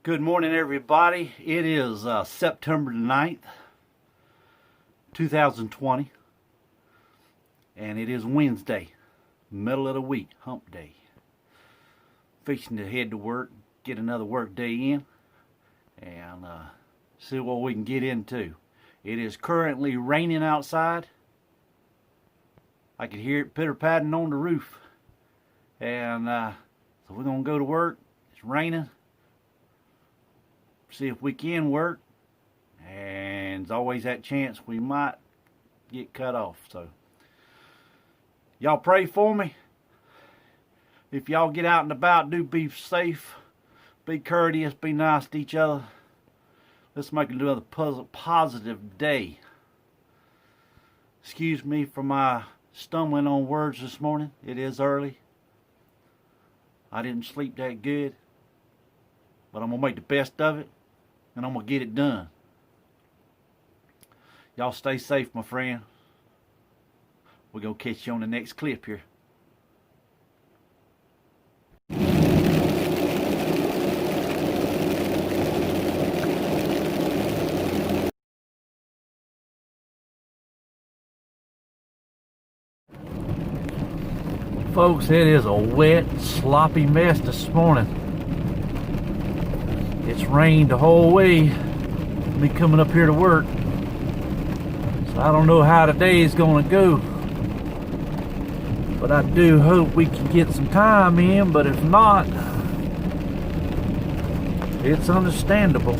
Good morning, everybody. It is September 9th, 2020, and it is Wednesday, middle of the week, hump day. Fixing to head to work, get another work day in, and see what we can get into. It is currently raining outside. I can hear it pitter-patting on the roof, and so we're going to go to work. It's raining. See if we can work, and there's always that chance we might get cut off. So y'all pray for me. If y'all get out and about, do be safe, be courteous, be nice to each other. Let's make another positive day. Excuse me for my stumbling on words this morning. It is early. I didn't sleep that good, but I'm gonna make the best of it. And I'm going to get it done. Y'all stay safe, my friend. We're going to catch you on the next clip here. Folks, it is a wet, sloppy mess this morning. It's rained the whole way, me coming up here to work. So I don't know how today is going to go. But I do hope we can get some time in, but if not, it's understandable.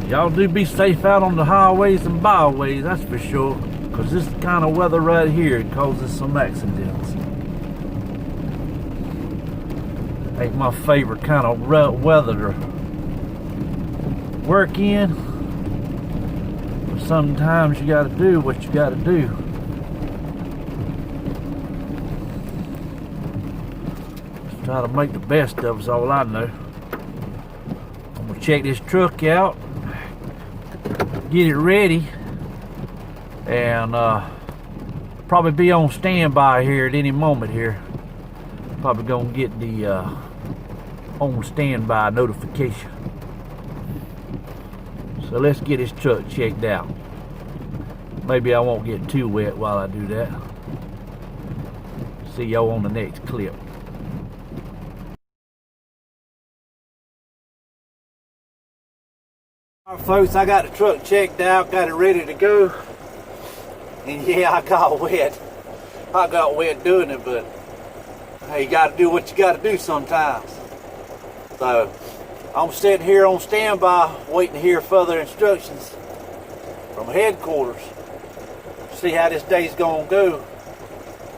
Y'all do be safe out on the highways and byways, that's for sure. Because this kind of weather right here causes some accidents. Ain't my favorite kind of weather to work in, but sometimes you gotta do what you gotta do. Just try to make the best of it's all I know. I'm gonna check this truck out, get it ready, and probably be on standby here at any moment here. Probably gonna get the on standby notification. So let's get this truck checked out. Maybe I won't get too wet while I do that. See y'all on the next clip. Alright folks, I got the truck checked out, got it ready to go. And yeah, I got wet. I got wet doing it, but hey, you gotta do what you gotta do sometimes. So I'm sitting here on standby waiting to hear further instructions from headquarters. See how this day's gonna go,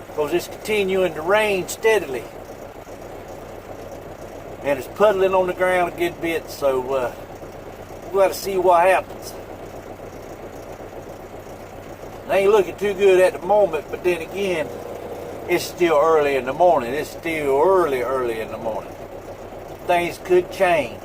because it's continuing to rain steadily and it's puddling on the ground a good bit, so we gotta see what happens. It ain't looking too good at the moment, but then again, it's still early in the morning. It's still early in the morning. Things could change.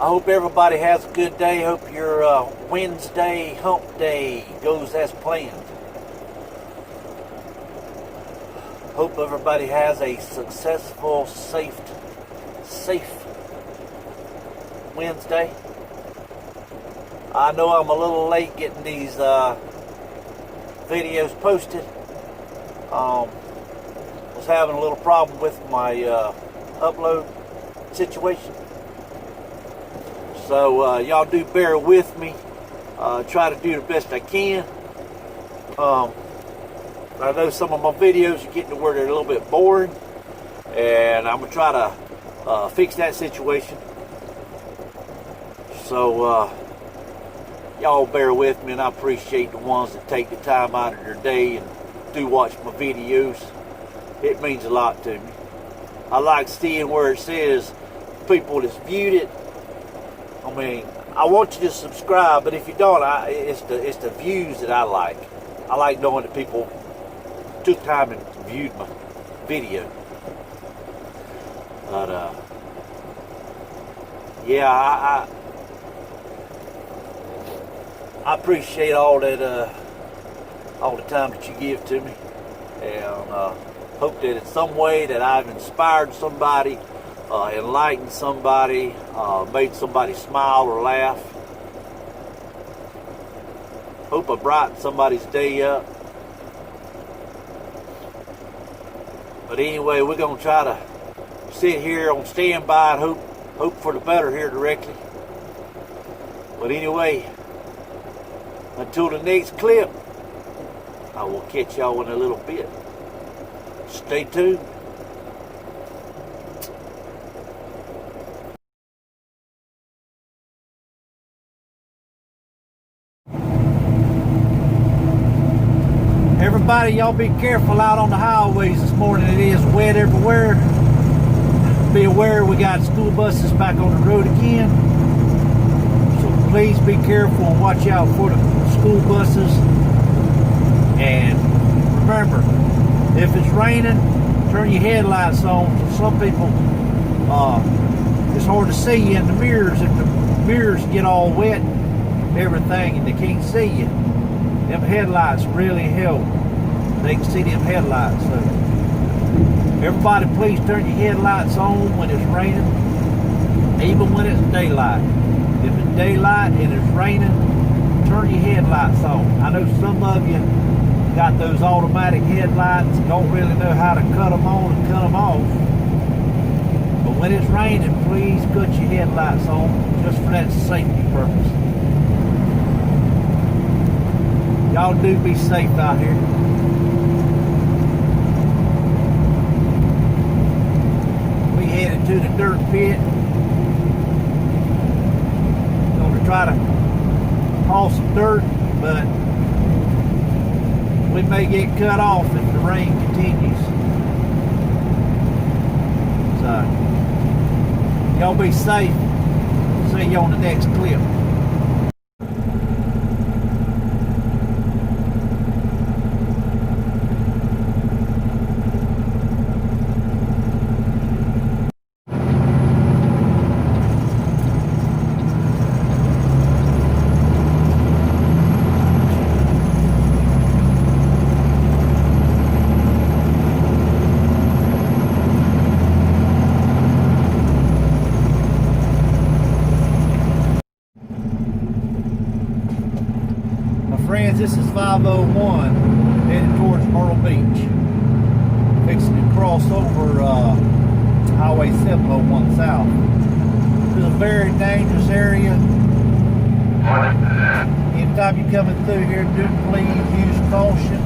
I hope everybody has a good day. Hope your Wednesday hump day goes as planned. Hope everybody has a successful, safe Wednesday. I know I'm a little late getting these videos posted. Was having a little problem with my upload situation. So y'all do bear with me. Try to do the best I can. I know some of my videos are getting to where they're a little bit boring, and I'm going to try to fix that situation. So y'all bear with me, and I appreciate the ones that take the time out of their day and do watch my videos. It means a lot to me. I like seeing where it says people that's viewed it. I mean, I want you to subscribe, but if you don't, it's the views that I like. I like knowing that people took time and viewed my video. But yeah, I appreciate all that all the time that you give to me. and hope that in some way that I've inspired somebody, enlightened somebody, made somebody smile or laugh. Hope I brightened somebody's day up. But anyway, we're going to try to sit here on standby and hope for the better here directly. But anyway, until the next clip, I will catch y'all in a little bit. Stay tuned. Everybody, y'all be careful out on the highways this morning. It is wet everywhere. Be aware we got school buses back on the road again. So please be careful and watch out for the school buses. And remember, if it's raining, turn your headlights on. So some people, it's hard to see you in the mirrors. If the mirrors get all wet, everything, and they can't see you, them headlights really help. They can see them headlights. So everybody, please turn your headlights on when it's raining, even when it's daylight. If it's daylight and it's raining, turn your headlights on. I know some of you got those automatic headlights, don't really know how to cut them on and cut them off. But when it's raining, please cut your headlights on, just for that safety purpose. Y'all do be safe out here. We headed to the dirt pit. Going to try to haul some dirt, but we may get cut off if the rain continues. So, y'all be safe. See you on the next clip. Friends, this is 501 headed towards Myrtle Beach. Fixing to cross over Highway 701 south. This is a very dangerous area. Anytime you're coming through here, do please use caution.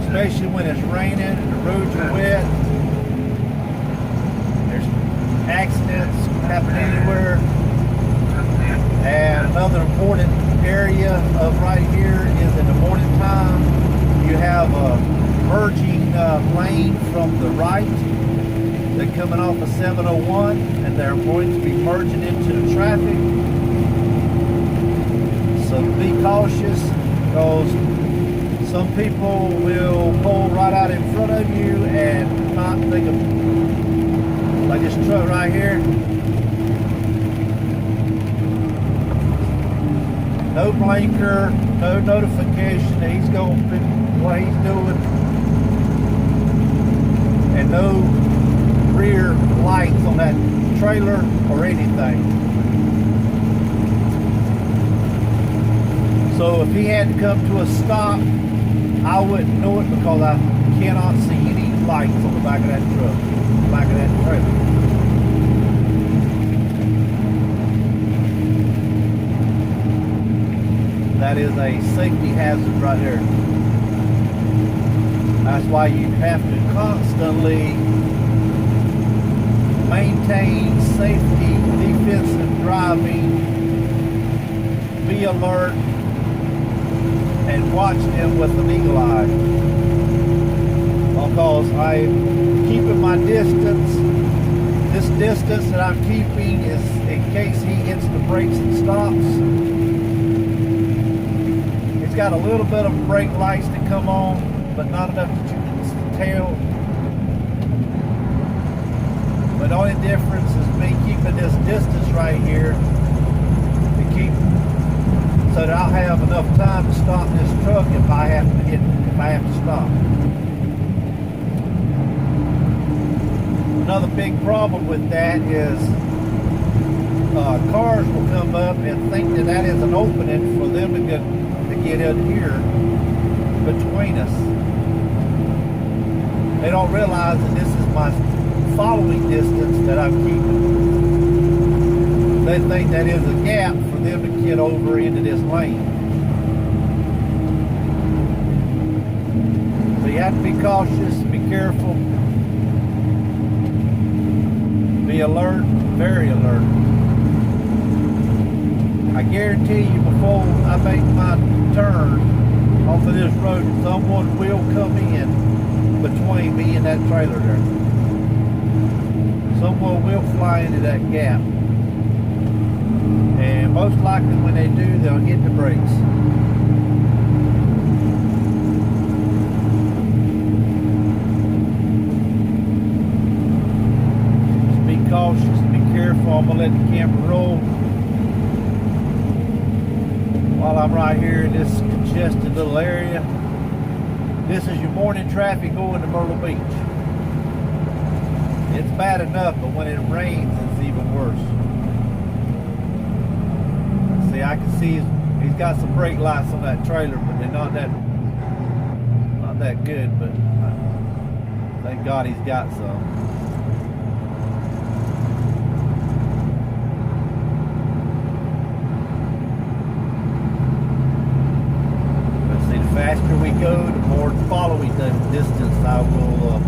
Especially when it's raining and the roads are wet. There's accidents happen anywhere. And another important area of right here is in the morning time, you have a merging lane from the right. They're coming off of 701 and they're going to be merging into the traffic. So be cautious, because some people will pull right out in front of you and not think of, like this truck right here. No blinker, no notification that he's going what he's doing, and no rear lights on that trailer or anything. So if he had to come to a stop, I wouldn't know it, because I cannot see any lights on the back of that truck, the back of that trailer. That is a safety hazard right there. That's why you have to constantly maintain safety, defensive driving, be alert, and watch them with an eagle eye. Because I'm keeping my distance. This distance that I'm keeping is in case he hits the brakes and stops. Got a little bit of brake lights to come on, but not enough that you can tell. But the only difference is me keeping this distance right here to keep so that I'll have enough time to stop this truck if I have to stop. Another big problem with that is cars will come up and think that is an opening for them to get in here between us. They don't realize that this is my following distance that I'm keeping. They think that is a gap for them to get over into this lane. So you have to be cautious, be careful, be alert, very alert. I guarantee you before I make my turn off of this road, someone will come in between me and that trailer there. Someone will fly into that gap. And most likely when they do, they'll hit the brakes. Just be cautious, be careful. I'm going to let the camera roll while I'm right here in this congested little area. This is your morning traffic going to Myrtle Beach. It's bad enough, but when it rains, it's even worse. See, I can see he's got some brake lights on that trailer, but they're not that good. But thank God he's got some. But see, the faster we go, the more following the distance I will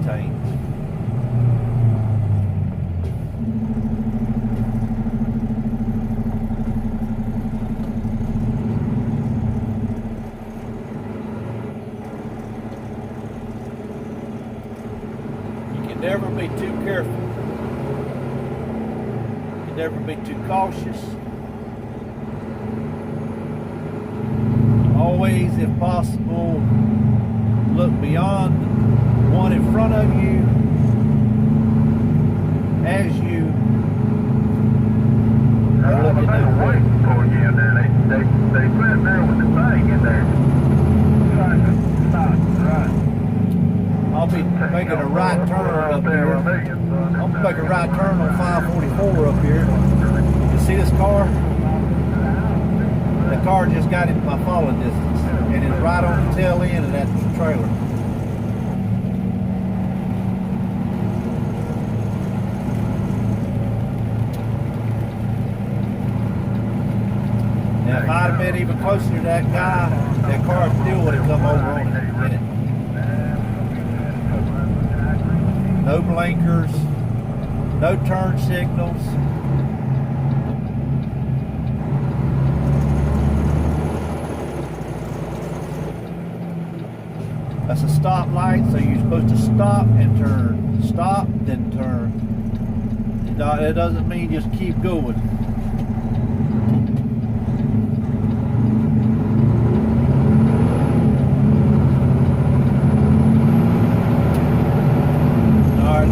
contain. Never be too careful. You can never be too cautious. Always, if possible, look beyond one in front of you as you are looking at the road. They put there with the thing in there. Trying to stop, right. I'll be making a right turn up here. I'm making a right turn on 544 up here. You see this car? The car just got into my following distance and is right on the tail end of that trailer. Now if I'd have been even closer to that guy, that car still would have come over on it. No blinkers, no turn signals. That's a stoplight, so you're supposed to stop and turn. Stop, then turn. It doesn't mean just keep going.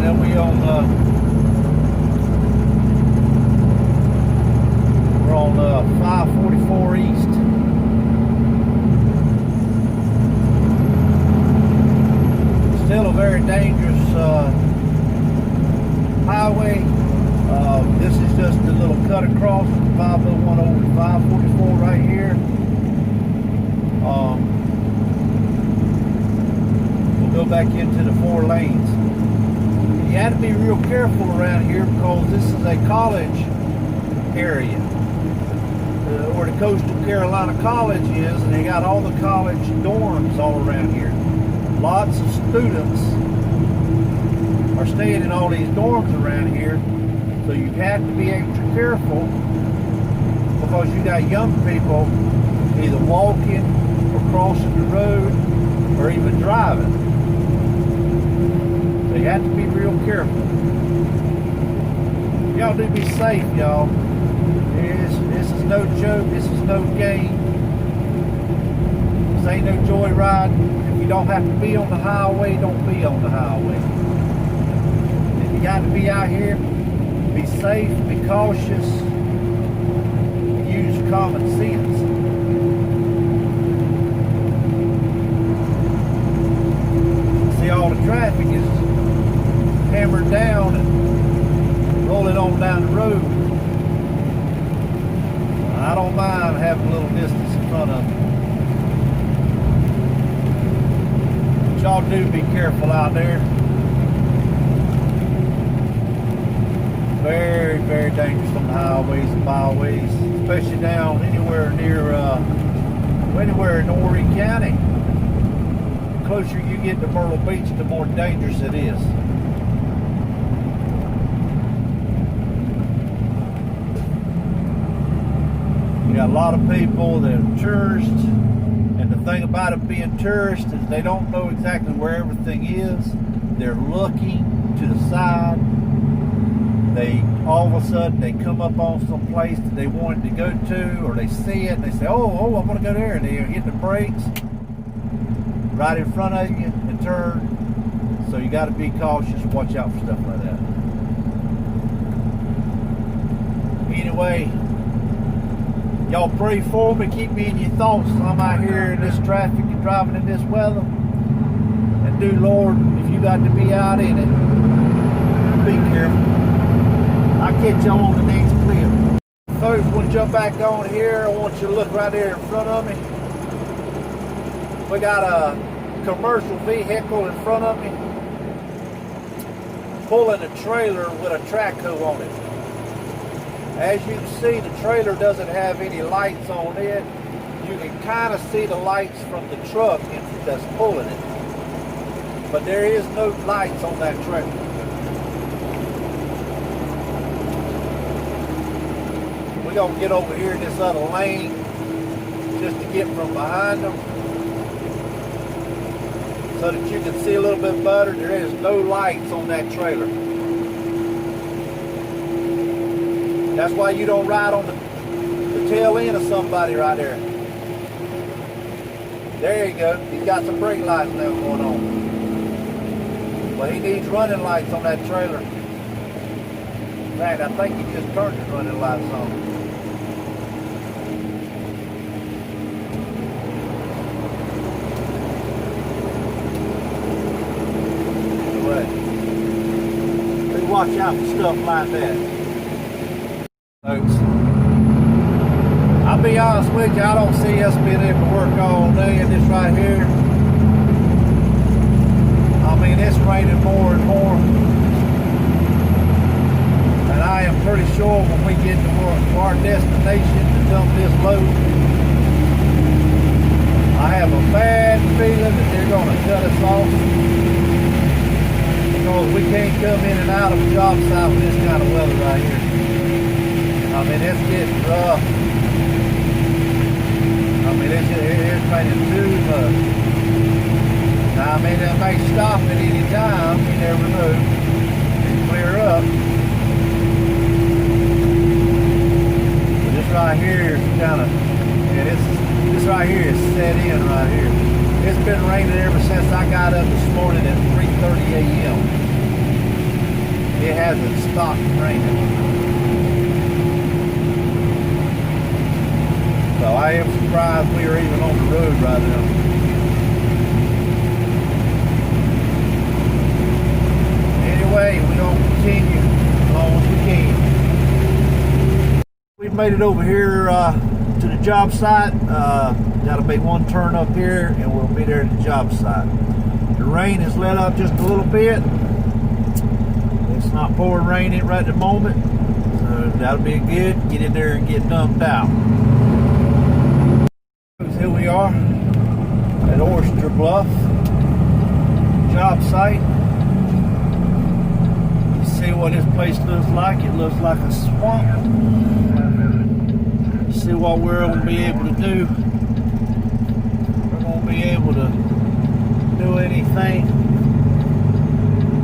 Then we're on 544 East. Still a very dangerous highway. This is just a little cut across from 501 over to 544 right here. We'll go back into the 4 lanes. You have to be real careful around here because this is a college area where the Coastal Carolina College is, and they got all the college dorms all around here. Lots of students are staying in all these dorms around here, so you have to be extra careful because you got young people either walking or crossing the road or even driving. So you have to be real careful. Y'all do be safe, y'all. This is no joke. This is no game. This ain't no joyride. If you don't have to be on the highway, don't be on the highway. If you got to be out here, be safe, be cautious, use common sense. See, all the traffic is hammered down and rolling on down the road. I don't mind having a little distance in front of me. But y'all do be careful out there. Very, very dangerous on the highways and byways, especially down anywhere near, anywhere in Horry County. The closer you get to Myrtle Beach, the more dangerous it is. You got a lot of people that are tourists, and the thing about it being tourists is they don't know exactly where everything is. They're looking to the side. They all of a sudden they come up on some place that they wanted to go to, or they see it and they say, oh, I want to go there, and they hit the brakes right in front of you and turn. So you got to be cautious, watch out for stuff like that. Anyway, y'all pray for me, keep me in your thoughts. I'm out here in this traffic and driving in this weather, and do, Lord, if you got to be out in it, be careful. I'll catch y'all on the next clip. Folks, when you jump back on here, I want you to look right there in front of me. We got a commercial vehicle in front of me pulling a trailer with a track hoe on it. As you can see, the trailer doesn't have any lights on it. You can kind of see the lights from the truck that's pulling it. But there is no lights on that trailer. We're going to get over here in this other lane just to get from behind them so that you can see a little bit better. There is no lights on that trailer. That's why you don't ride on the tail end of somebody right there. There you go. He's got some brake lights now going on. But he needs running lights on that trailer. In fact, I think he just turned his running lights on. Watch out for stuff like that, folks. I'll be honest with you, I don't see us being able to work all day in this right here. I mean, it's raining more and more, and I am pretty sure when we get to our destination to dump this load, I have a bad feeling that they're going to cut us off. Because we can't come in and out of a job site with this kind of weather right here. I mean, it's getting rough. I mean, it's raining too much. Now, I mean, it may stop at any time. You never know. And clear up. But this right here is kind of, yeah, this right here is set in right here. It's been raining ever since I got up this morning at 3:30 a.m. It hasn't stopped raining. So I am surprised we are even on the road right now. Anyway, we're going to continue as long as we can. We've made it over here to the job site. Got to make one turn up here and we'll be there at the job site. The rain has let up just a little bit. It's not pouring rain in right at the moment, so that'll be good. Get in there and get dumped out. Here we are at Oyster Bluff job site. See what this place looks like. It looks like a swamp. See what we're going to be able to do. We're going to be able to do anything.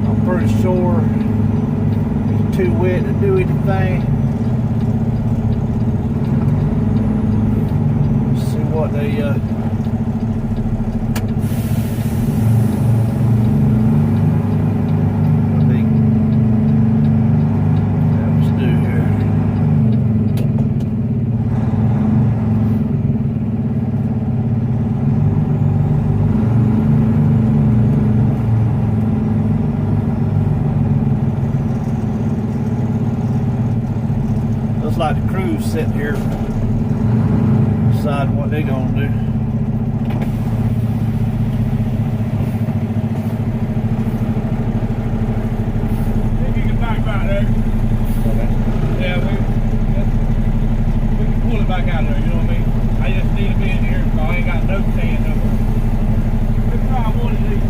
I'm pretty sure it's too wet to do anything. See what they sitting here deciding what they're gonna do. If you can back right there. Okay. Yeah, we can pull it back out there, you know what I mean? I just need to be in here because I ain't got no stand nowhere. Let's try one of these.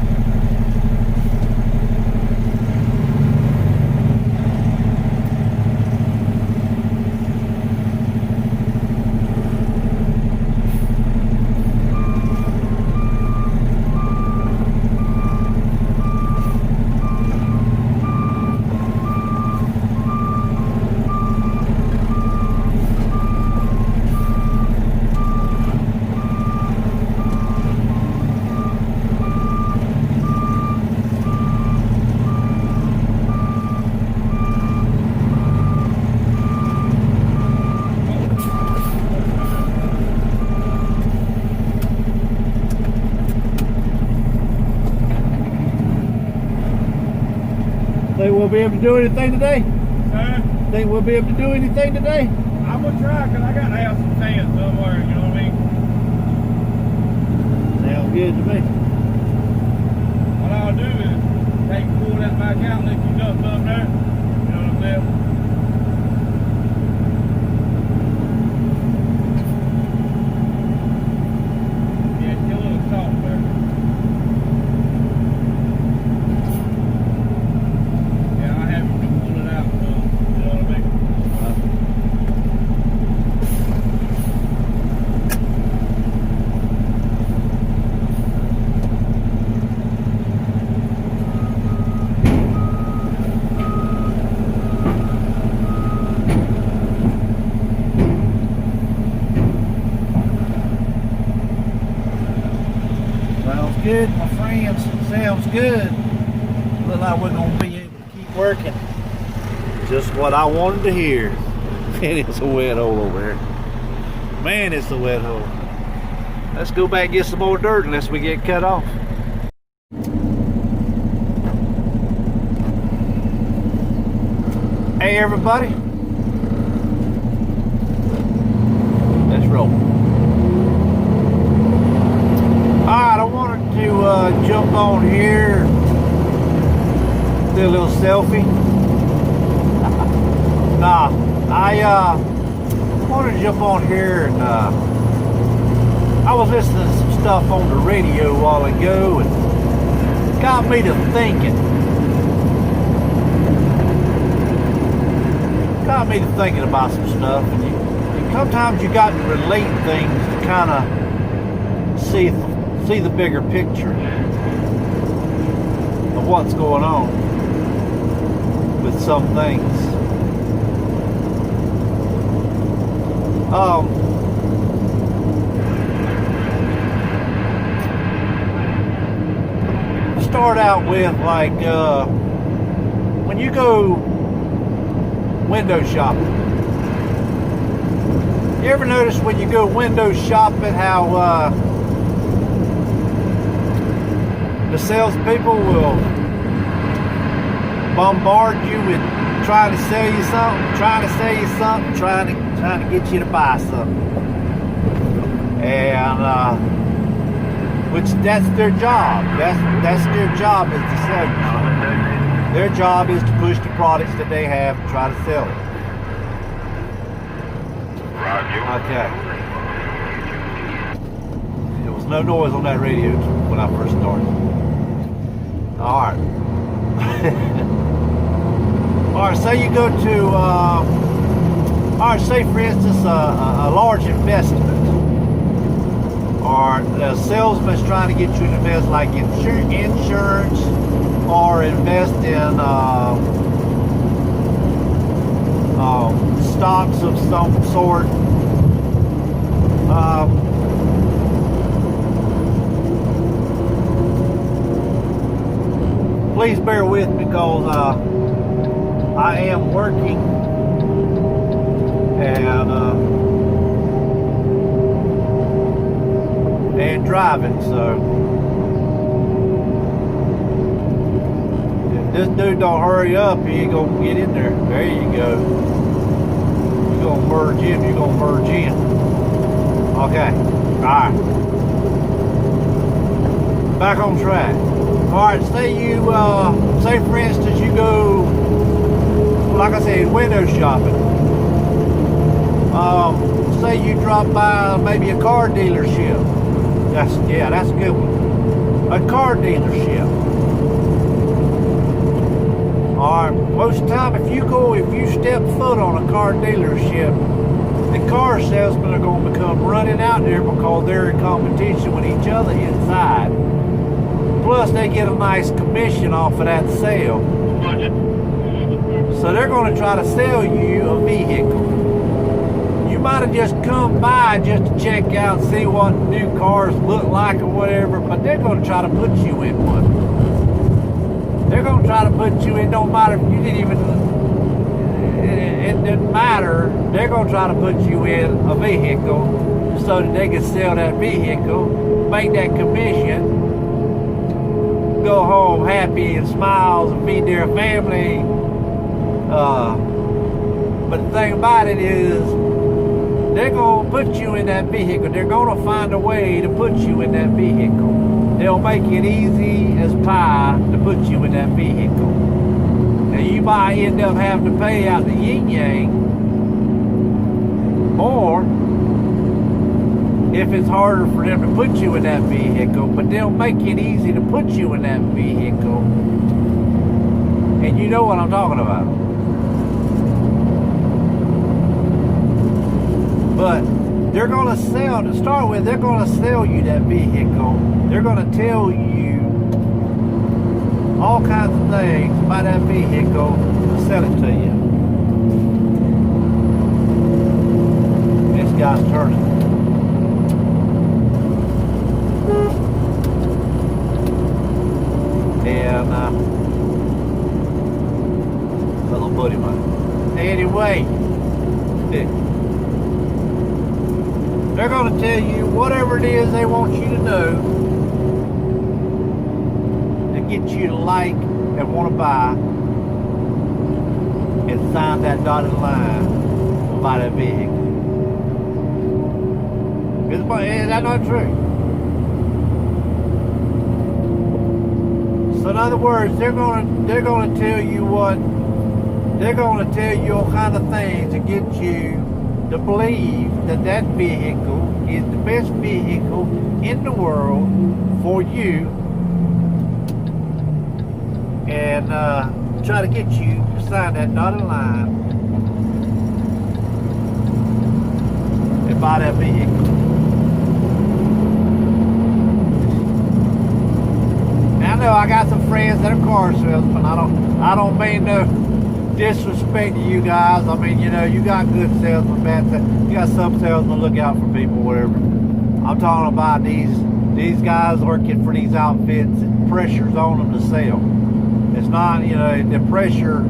Think we'll be able to do anything today? Huh? Think we'll be able to do anything today? I'm gonna try because I got to have some sand somewhere, you know what I mean? Sounds good to me. What I'll do is pull that back out and let you dump up there. You know what I'm saying? Yeah, get a little salt there. Yeah, I have you pull it out, so, you know what I mean? Sounds good, my friends. Sounds good. Look like we're gonna be able to keep working. Just what I wanted to hear. Man, it's a wet hole over there. Man, it's a wet hole. Let's go back and get some more dirt unless we get cut off. Hey everybody. Let's roll. Alright, I wanted to jump on here, do a little selfie. Nah, I wanted to jump on here and I was listening to some stuff on the radio a while ago and it got me to thinking. Got me to thinking about some stuff, and sometimes you got to relate things to kind of see the bigger picture of what's going on with some things. Start out with like when you go window shopping. You ever notice when you go window shopping how the salespeople will bombard you with trying to sell you something, trying to get you to buy something, and which that's their job. That's their job, is to sell you something. Their job is to push the products that they have and try to sell it. Okay. There was no noise on that radio when I first started. Alright. Alright, say you go to, alright, say for instance a large investment. Or a salesman's trying to get you to invest like insurance or invest in stocks of some sort. Please bear with me because I am working and driving, so if this dude don't hurry up, he ain't gonna get in there. There you go. You're gonna merge in, you're gonna merge in. Okay. Alright. Back on track. Alright, say you say for instance you go, like I said, window shopping. Say you drop by maybe a car dealership. That's a good one. A car dealership. Alright, most of the time if you step foot on a car dealership, the car salesmen are going to become running out there because they're in competition with each other inside. Plus they get a nice commission off of that sale. So they're going to try to sell you a vehicle. You might have just come by just to check out, see what new cars look like or whatever, but they're going to try to put you in one. They're going to try to put you in, don't matter if you didn't even, it didn't matter, they're going to try to put you in a vehicle so that they can sell that vehicle, make that commission, go home happy and smiles and feed their family. But the thing about it is, they're going to put you in that vehicle. They're going to find a way to put you in that vehicle. They'll make it easy as pie to put you in that vehicle. Now you might end up having to pay out the yin-yang, or if it's harder for them to put you in that vehicle, but they'll make it easy to put you in that vehicle. And you know what I'm talking about. But they're going to sell, to start with, they're going to sell you that vehicle. They're going to tell you all kinds of things about that vehicle to sell it to you. This guy's turning. And little buddy mine. Anyway, they're going to tell you whatever it is they want you to know to get you to like and want to buy and sign that dotted line to buy that vehicle. Is that not true? So in other words, they're going to tell you all kind of things to get you to believe that vehicle is the best vehicle in the world for you, and try to get you to sign that dotted line and buy that vehicle. And I know I got some friends that are car salesmen. I don't mean no disrespect to you guys. I mean, you know, you got good salesmen, bad salesmen. You got some salesmen look out for people, whatever. I'm talking about these guys working for these outfits. And pressure's on them to sell. It's not, you know, the pressure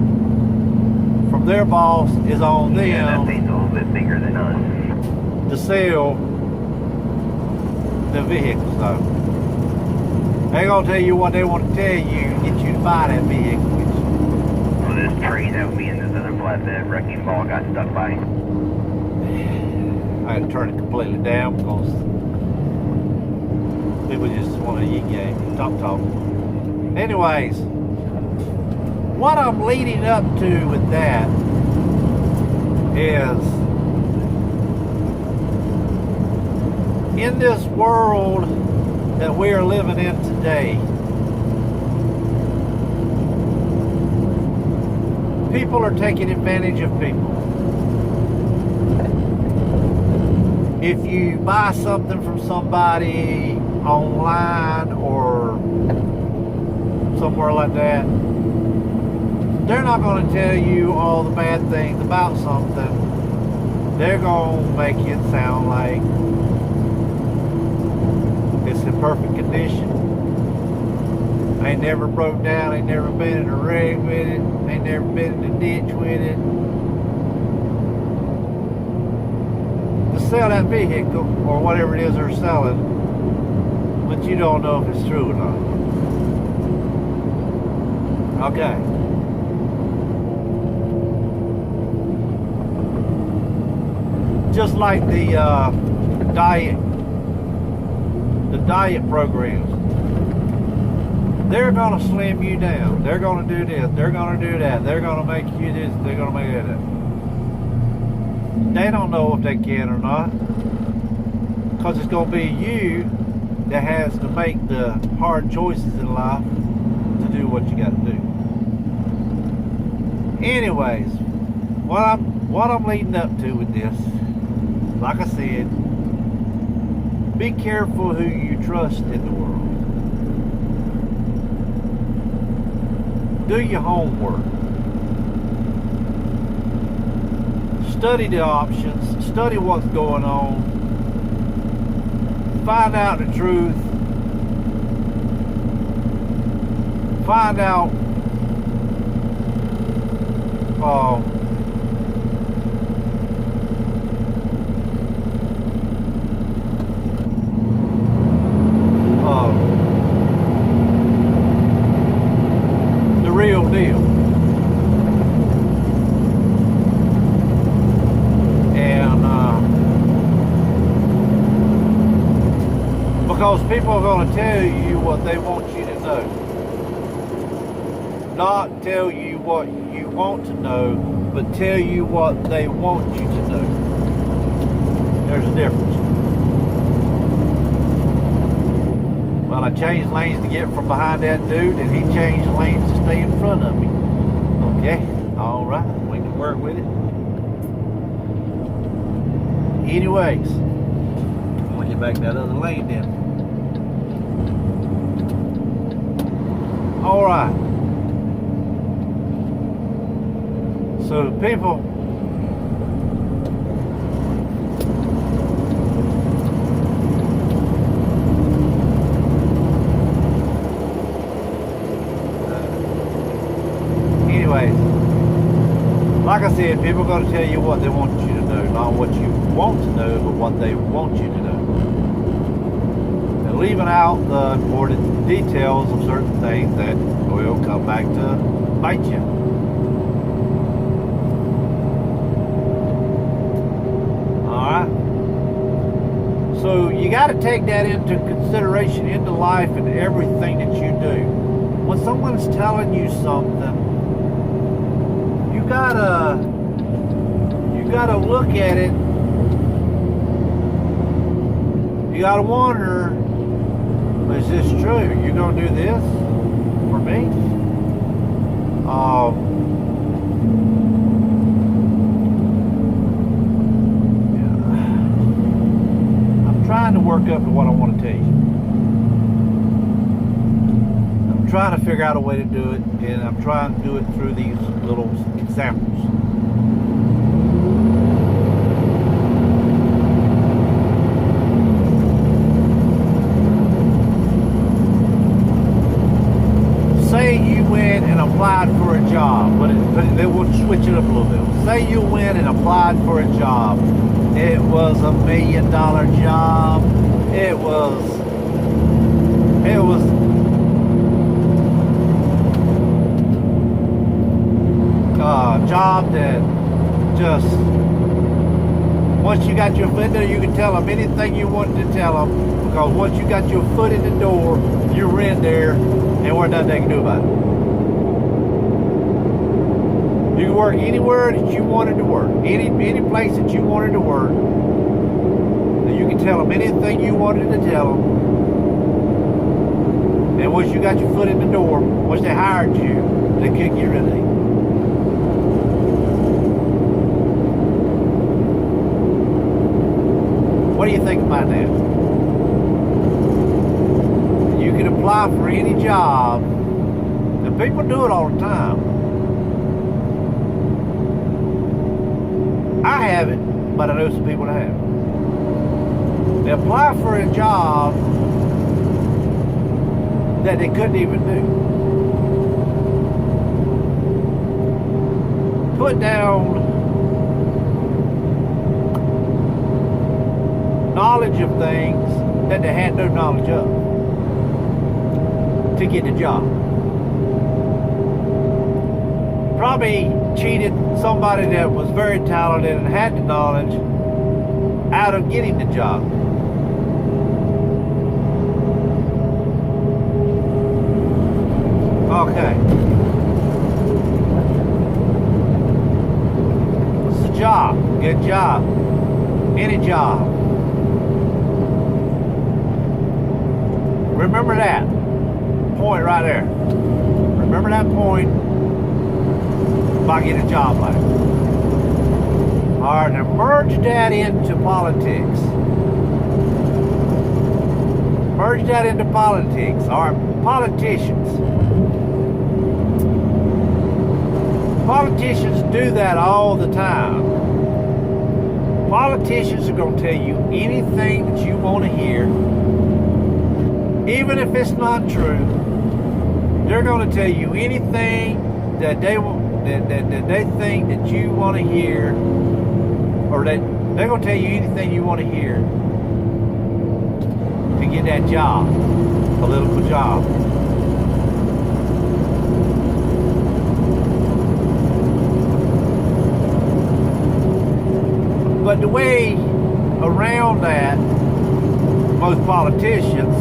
from their boss is on them. Yeah, that thing's a little bit bigger than us. To sell the vehicle. So they're gonna tell you what they want to tell you to get you to buy that vehicle. This tree that me and this other flatbed wrecking ball got stuck by. I had to turn it completely down because people just want to yin-yang, talk. Anyways, what I'm leading up to with that is, in this world that we are living in today, people are taking advantage of people. If you buy something from somebody online or somewhere like that, they're not going to tell you all the bad things about something. They're going to make it sound like it's in perfect condition. Ain't never broke down, ain't never been in a wreck with it, ain't never been in a ditch with it. To sell that vehicle, or whatever it is they're selling, but you don't know if it's true or not. Okay. just like the diet programs. They're gonna slim you down. They're gonna do this. They're gonna do that. They're gonna make you this. They're gonna make that. They don't know if they can or not, because it's gonna be you that has to make the hard choices in life to do what you got to do. Anyways, what I'm leading up to with this, like I said, be careful who you trust in the world. Do your homework. Study the options. Study what's going on. Find out the truth. Find out the real deal. And because people are going to tell you what they want you to know, not tell you what you want to know, but tell you what they want you to know. There's a difference. Well, I changed lanes to get from behind that dude, and he changed lanes to stay in front of me. Okay, all right, we can work with it. Anyways, I'm gonna get back that other lane then. All right. So people, anyways, like I said, people are going to tell you what they want you to know, not what you want to know, but what they want you to know. And leaving out the important details of certain things that will come back to bite you. So you got to take that into consideration into life and everything that you do. When someone's telling you something, you gotta look at it. You gotta wonder, is this true? You gonna do this for me? Trying to work up to what I want to tell you. I'm trying to figure out a way to do it, and I'm trying to do it through these little examples. Say you went and applied for a job, but they will switch it up a little bit. Say you went and applied for a job. It was $1 million job. It was a job that just, once you got your foot in there, you could tell them anything you wanted to tell them, because once you got your foot in the door, you were in there, and there wasn't nothing they can do about it. You could work anywhere that you wanted to work, any place that you wanted to work. And you could tell them anything you wanted to tell them. And once you got your foot in the door, once they hired you, they couldn't get rid of you. What do you think about that? You can apply for any job, and people do it all the time. I haven't, but I know some people that have. They apply for a job that they couldn't even do. Put down knowledge of things that they had no knowledge of to get the job. Probably cheated somebody that was very talented and had the knowledge out of getting the job. Okay. It's a job. Good job. Any job. Remember that point right there. Remember that point if I get a job like it. Alright, now merge that into politics. Merge that into politics. Alright, politicians. Politicians do that all the time. Politicians are going to tell you anything that you want to hear, even if it's not true. They're going to tell you anything that they think that you want to hear, or that they're going to tell you anything you want to hear to get that job, political job. But the way around that, most politicians,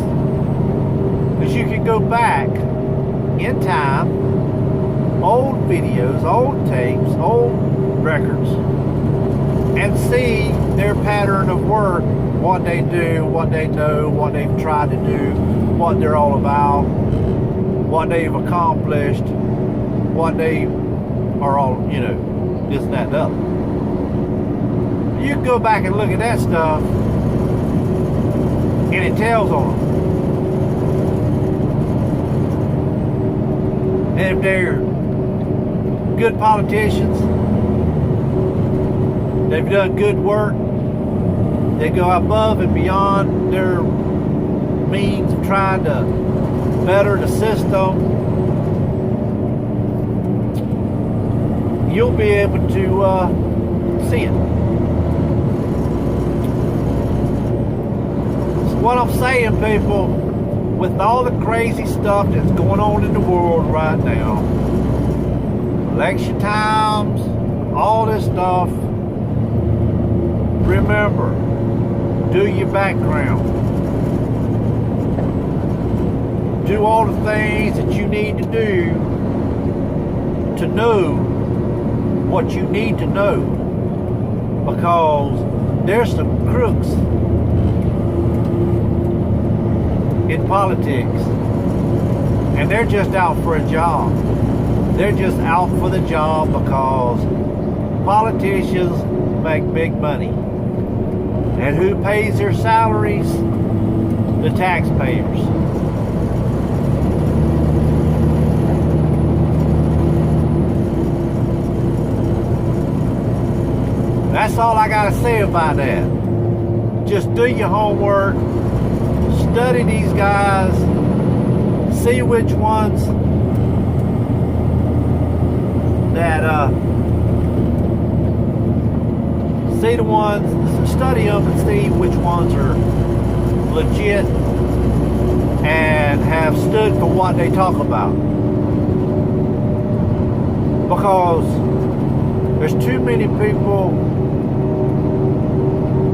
is you can go back in time, old videos, old tapes, old records, and see their pattern of work, what they do, what they know, what they've tried to do, what they're all about, what they've accomplished, what they are all, this and that and the other. You can go back and look at that stuff, and it tells on them. And if they're good politicians, they've done good work, they go above and beyond their means of trying to better the system, you'll be able to see it. What I'm saying, people, with all the crazy stuff that's going on in the world right now, election times, all this stuff, remember, do your background. Do all the things that you need to do to know what you need to know, because there's some crooks in politics, and they're just out for a job. They're just out for the job because politicians make big money. And who pays their salaries? The taxpayers. That's all I gotta say about that. Just do your homework. Study these guys, see which ones that see the ones, study them and see which ones are legit and have stood for what they talk about, because there's too many people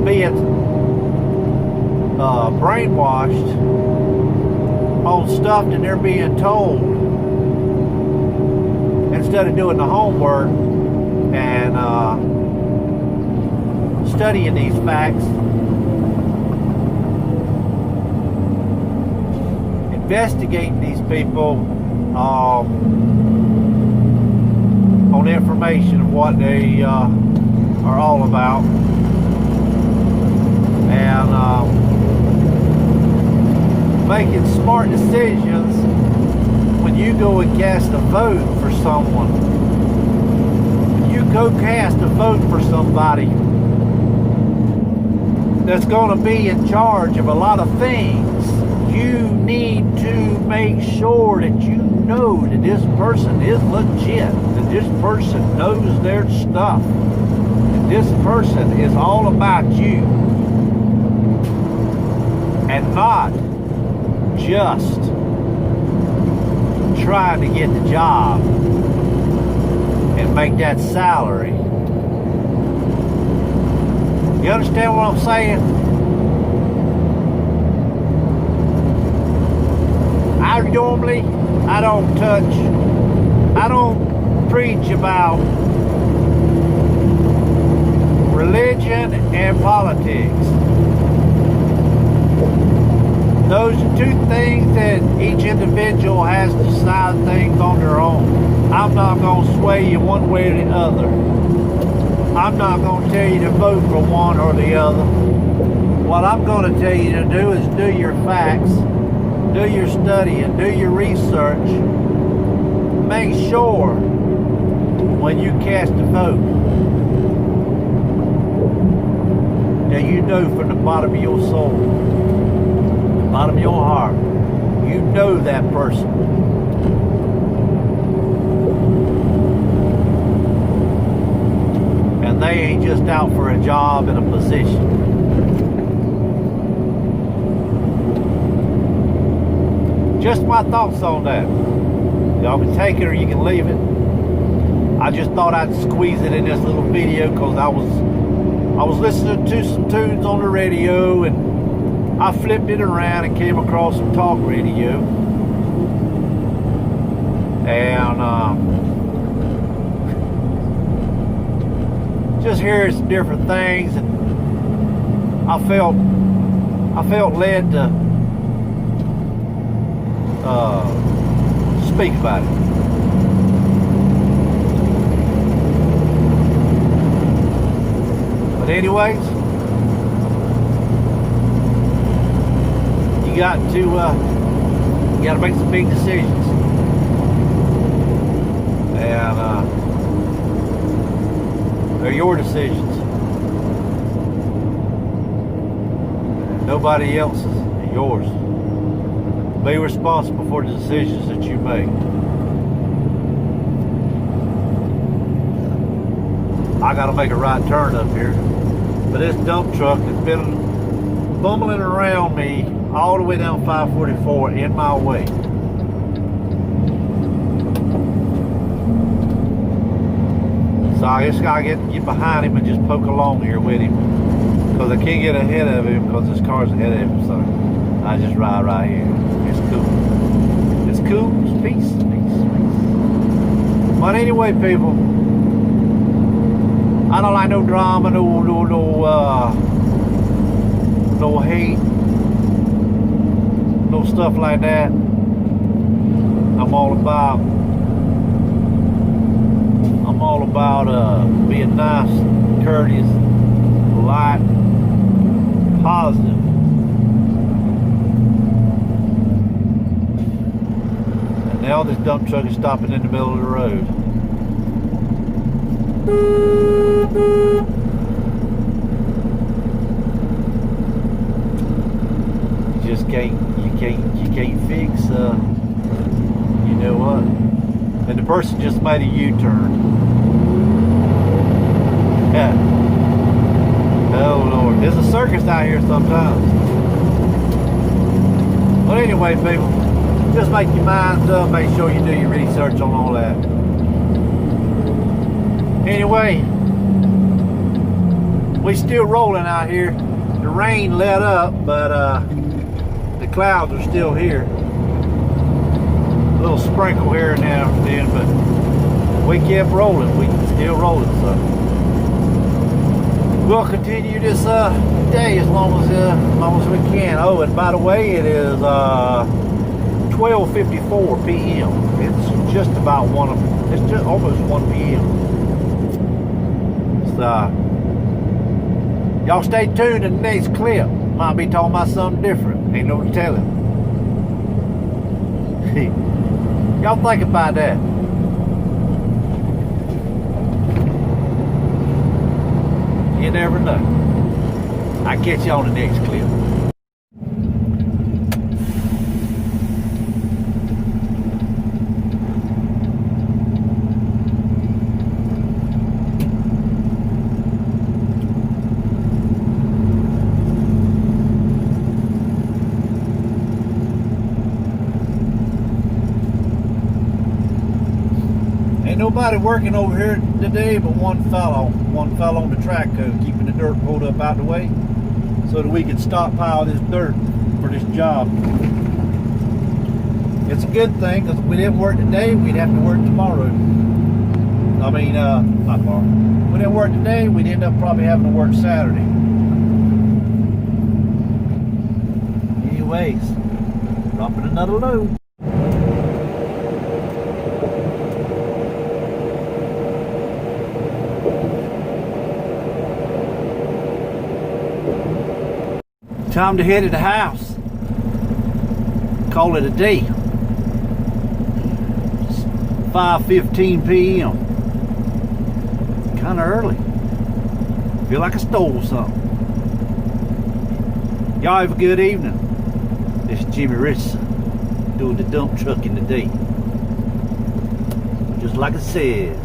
being brainwashed on stuff that they're being told, instead of doing the homework and studying these facts, investigating these people on information of what they are all about, and making smart decisions when you go and cast a vote for someone. When you go cast a vote for somebody that's going to be in charge of a lot of things, you need to make sure that you know that this person is legit, that this person knows their stuff, that this person is all about you, and not just trying to get the job and make that salary. You understand what I'm saying? I don't preach about religion and politics. Those are two things that each individual has to decide things on their own. I'm not going to sway you one way or the other. I'm not going to tell you to vote for one or the other. What I'm going to tell you to do is do your facts, do your study, and do your research. Make sure when you cast a vote that you know from the bottom of your soul, the bottom of your heart, you know that person. And they ain't just out for a job and a position. Just my thoughts on that. Y'all can take it or you can leave it. I just thought I'd squeeze it in this little video because I was listening to some tunes on the radio, and I flipped it around and came across some talk radio. And just hearing some different things, and I felt led to speak about it. But anyways, you got to make some big decisions, and they're your decisions, nobody else's. They're yours. Be responsible for the decisions that you make. I got to make a right turn up here, but this dump truck has been bumbling around me all the way down 544 in my way. So I just got to get behind him and just poke along here with him, because I can't get ahead of him because this car's ahead of him. So I just ride right here. It's cool. It's cool. It's peace. Peace. But anyway, people, I don't like no drama, no hate, no stuff like that. I'm all about being nice, courteous, polite, positive. Now this dump truck is stopping in the middle of the road. You can't fix you know what? And the person just made a U-turn. Yeah. Oh Lord, there's a circus out here sometimes. But anyway, people, just make your minds up, make sure you do your research on all that. Anyway, we still rolling out here. The rain let up, but the clouds are still here. A little sprinkle here and there and then, but we kept rolling. We still rolling, so we'll continue this day as long as we can. Oh, and by the way, it is 12:54 p.m. It's just about it's just almost 1 p.m. So y'all stay tuned in the next clip. Might be talking about something different. Ain't no telling. Y'all think about that. You never know. I'll catch you on the next clip. No nobody working over here today but one fellow on the track keeping the dirt pulled up out the way so that we can stockpile this dirt for this job. It's a good thing because if we didn't work today, we'd have to work tomorrow. I mean, not tomorrow. If we didn't work today, we'd end up probably having to work Saturday. Anyways, dropping another load. Time to head to the house. Call it a day. 5:15 p.m. Kind of early. Feel like I stole something. Y'all have a good evening. This is Jimmy Richardson doing the dump trucking today. Just like it says,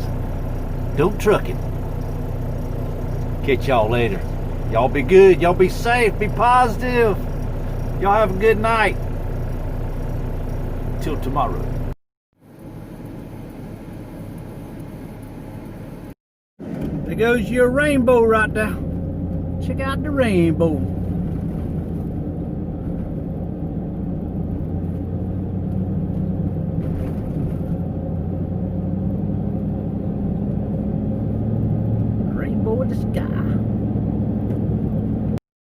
dump trucking. Catch y'all later. Y'all be good. Y'all be safe. Be positive. Y'all have a good night. Till tomorrow. There goes your rainbow right there. Check out the rainbow.